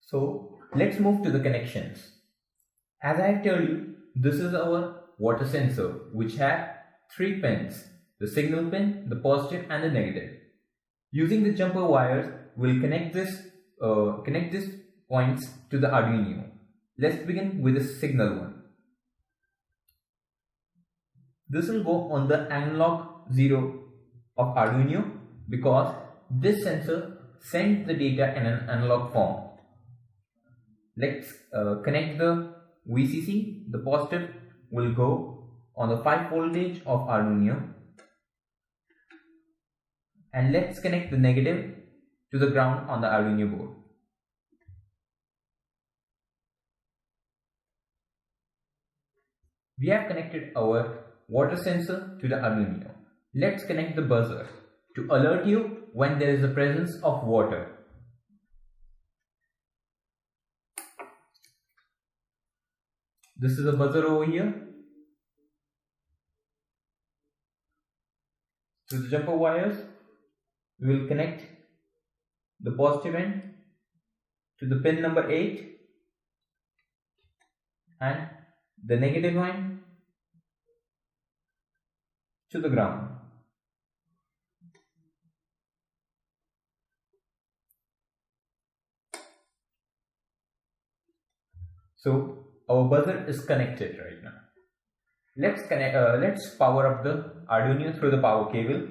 So let's move to the connections. As I have told you, this is our water sensor which has 3 pins, the signal pin, the positive and the negative. Using the jumper wires, we'll connect these points to the Arduino. Let's begin with the signal one. This will go on the analog 0 of Arduino because this sensor sends the data in an analog form. Let's connect the VCC. The positive will go on the 5 voltage of Arduino, and let's connect the negative to the ground on the Arduino board. We have connected our water sensor to the Arduino. Let's connect the buzzer to alert you when there is a presence of water. This is a buzzer over here. To the jumper wires, we will connect the positive end to the pin number 8 and the negative end to the ground. So our buzzer is connected right now. Let's power up the Arduino through the power cable.